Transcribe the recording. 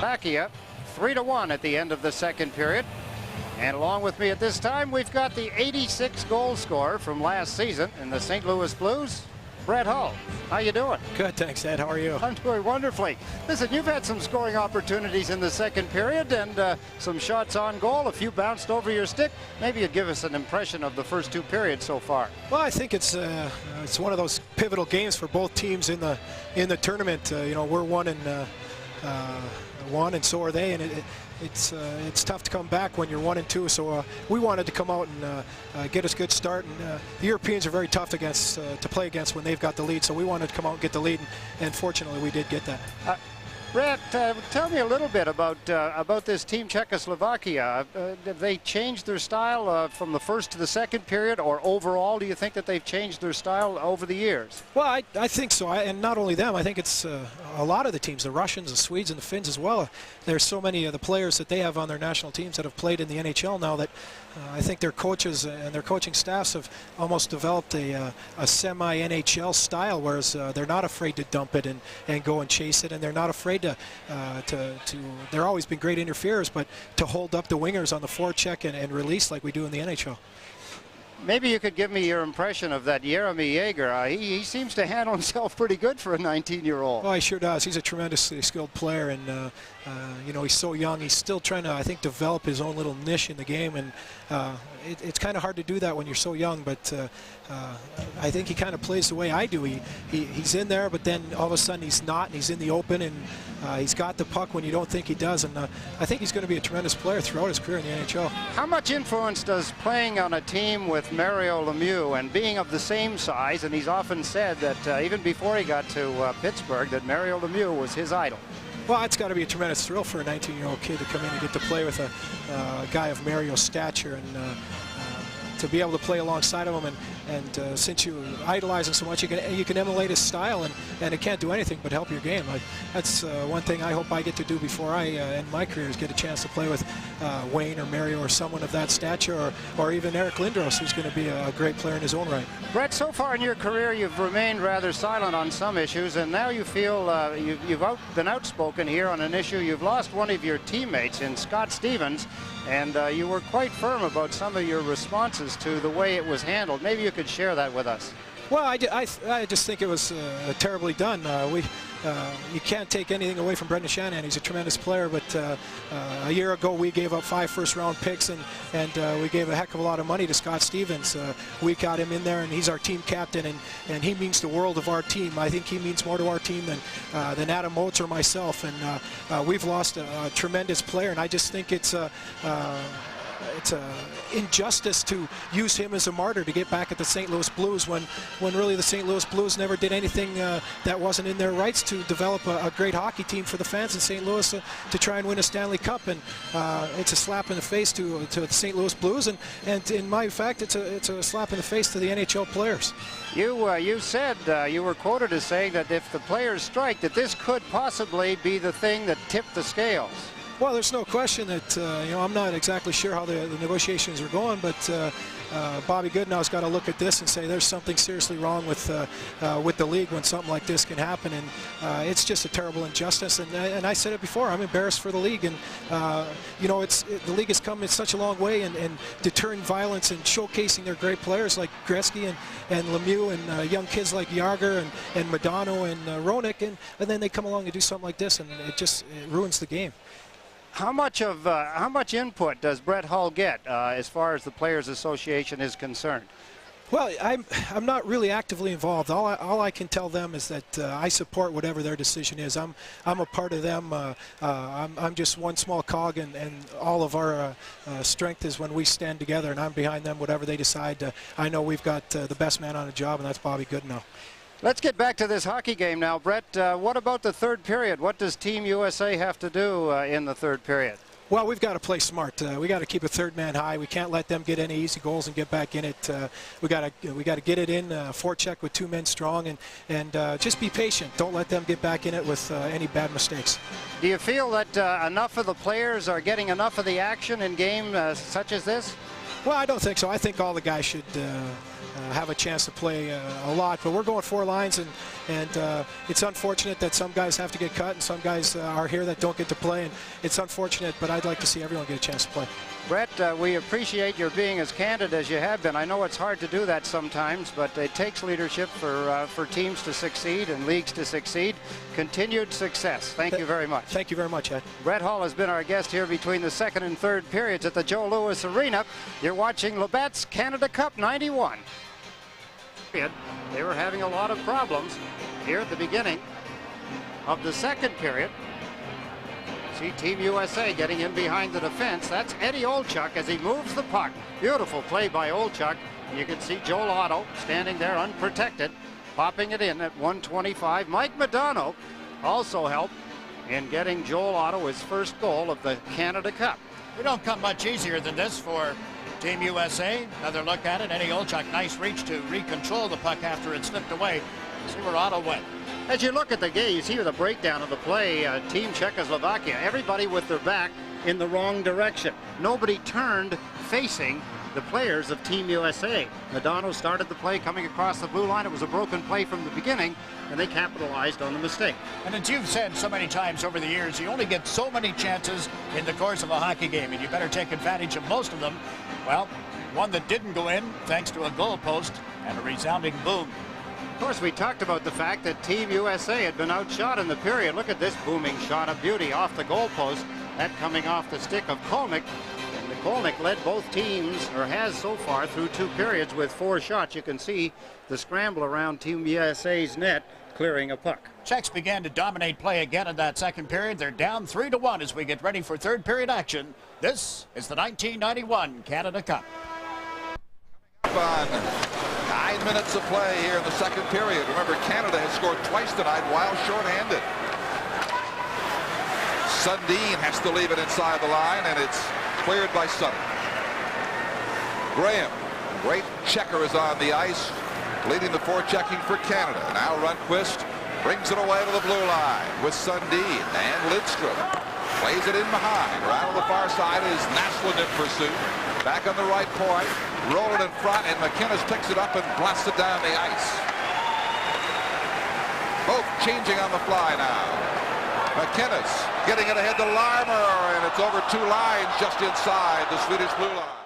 Czechoslovakia 3-1 at the end of the second period. And along with me at this time, we've got the 86 goal scorer from last season in the St. Louis Blues, Brett Hull. How you doing? Good, thanks, Ed. How are you? I'm doing wonderfully. Listen, you've had some scoring opportunities in the second period and some shots on goal. A few bounced over your stick. Maybe you'd give us an impression of the first two periods so far. Well, I think it's one of those pivotal games for both teams in the tournament. You know, we're 1-1, and so are they, and it's tough to come back when you're 1-2. So we wanted to come out and get us a good start. And the Europeans are very tough to play against when they've got the lead. So we wanted to come out and get the lead, and fortunately we did get that. Brett, tell me a little bit about this team Czechoslovakia. Have they changed their style from the first to the second period, or overall, do you think that they've changed their style over the years? Well, I think so, and not only them. I think it's a lot of the teams, the Russians, the Swedes, and the Finns as well. There's so many of the players that they have on their national teams that have played in the NHL now that I think their coaches and their coaching staffs have almost developed a semi-NHL style, whereas they're not afraid to dump it and go and chase it, and they're not afraid to they're always been great interferers, but to hold up the wingers on the forecheck and release like we do in the NHL. Maybe you could give me your impression of that Jeremy Yeager. He seems to handle himself pretty good for a 19-year-old. Oh, he sure does. He's a tremendously skilled player, and you know, he's so young. He's still trying to, I think, develop his own little niche in the game, and it's kind of hard to do that when you're so young, but I think he kind of plays the way I do. He's in there, but then all of a sudden he's not, and he's in the open, and he's got the puck when you don't think he does, and I think he's going to be a tremendous player throughout his career in the NHL. How much influence does playing on a team with Mario Lemieux and being of the same size, and he's often said that even before he got to Pittsburgh, that Mario Lemieux was his idol? Well, it's got to be a tremendous thrill for a 19-year-old kid to come in and get to play with a guy of Mario's stature, and to be able to play alongside of him, and since you idolize him so much, you can emulate his style, and it can't do anything but help your game. That's one thing I hope I get to do before I end my career, is get a chance to play with Wayne or Mario or someone of that stature, or even Eric Lindros, who's going to be a great player in his own right. Brett, so far in your career, you've remained rather silent on some issues, and now you feel you've been outspoken here on an issue. You've lost one of your teammates in Scott Stevens, and you were quite firm about some of your responses to the way it was handled. Maybe you could share that with us. Well, I just think it was terribly done. You can't take anything away from Brendan Shanahan. He's a tremendous player, but a year ago we gave up 5 first-round picks, and we gave a heck of a lot of money to Scott Stevens. We got him in there, and he's our team captain, and he means the world of our team. I think he means more to our team than Adam Oates or myself, and we've lost a tremendous player, and I just think it's a injustice to use him as a martyr to get back at the St. Louis Blues when really the St. Louis Blues never did anything that wasn't in their rights to develop a great hockey team for the fans in St. Louis to try and win a Stanley Cup, and it's a slap in the face to the St. Louis Blues, and in my fact it's a slap in the face to the NHL players. You said, you were quoted as saying that if the players strike, that this could possibly be the thing that tipped the scales. Well, there's no question that, you know, I'm not exactly sure how the negotiations are going, but Bobby Goodnow's got to look at this and say there's something seriously wrong with the league when something like this can happen, and it's just a terrible injustice. And I said it before, I'm embarrassed for the league, and you know, the league has come in such a long way, and deterring violence and showcasing their great players like Gretzky and Lemieux, and young kids like Jágr and Modano and Roenick, and then they come along and do something like this, and it ruins the game. How much input does Brett Hull get as far as the Players Association is concerned? Well, I'm not really actively involved. All I can tell them is that I support whatever their decision is. I'm a part of them. I'm just one small cog, and all of our strength is when we stand together, and I'm behind them, whatever they decide. I know we've got the best man on the job, and that's Bobby Goodnow. Let's get back to this hockey game now, Brett. What about the third period? What does Team USA have to do in the third period? Well, we've got to play smart. We got to keep a third man high. We can't let them get any easy goals and get back in it. We got to get it in, forecheck with 2 men strong, and just be patient. Don't let them get back in it with any bad mistakes. Do you feel that enough of the players are getting enough of the action in games such as this? Well, I don't think so. I think all the guys should have a chance to play a lot. But we're going 4 lines, and it's unfortunate that some guys have to get cut and some guys are here that don't get to play, and it's unfortunate, but I'd like to see everyone get a chance to play. Brett, we appreciate your being as candid as you have been. I know it's hard to do that sometimes, but it takes leadership for teams to succeed and leagues to succeed. Continued success. Thank you very much. Thank you very much, Ed. Brett Hull has been our guest here between the second and third periods at the Joe Louis Arena. You're watching Labatt's Canada Cup 91. They were having a lot of problems here at the beginning of the second period. See Team USA getting in behind the defense. That's Eddie Olchuk as he moves the puck. Beautiful play by Olchuk. You can see Joel Otto standing there unprotected, popping it in at 125. Mike Madonna also helped in getting Joel Otto his first goal of the Canada Cup. We don't come much easier than this for Team USA. Another look at it. Eddie Olchuk, nice reach to recontrol the puck after it slipped away. See where Otto went. As you look at the game, you see the breakdown of the play. Team Czechoslovakia, everybody with their back in the wrong direction. Nobody turned facing the players of Team USA. Madonna started the play coming across the blue line. It was a broken play from the beginning, and they capitalized on the mistake. And as you've said so many times over the years, you only get so many chances in the course of a hockey game, and you better take advantage of most of them. Well, one that didn't go in thanks to a goal post and a resounding boom. Of course, we talked about the fact that Team USA had been outshot in the period. Look at this booming shot of beauty off the goalpost. That coming off the stick of Kolnick. And Kolnick led both teams, or has so far, through 2 periods with 4 shots. You can see the scramble around Team USA's net, clearing a puck. Czechs began to dominate play again in that second period. They're down 3-1 as we get ready for third period action. This is the 1991 Canada Cup. On 9 minutes of play here in the second period. Remember, Canada has scored twice tonight while shorthanded. Sundin has to leave it inside the line, and it's cleared by Sutter. Graham, great checker, is on the ice, leading the forechecking for Canada. Now Rundqvist brings it away to the blue line with Sundin, and Lidstrom plays it in behind. Around on the far side is Naslund in pursuit. Back on the right point, roll it in front, and McInnes picks it up and blasts it down the ice. Both changing on the fly now. McInnes getting it ahead to Larmer, and it's over 2 lines just inside the Swedish blue line.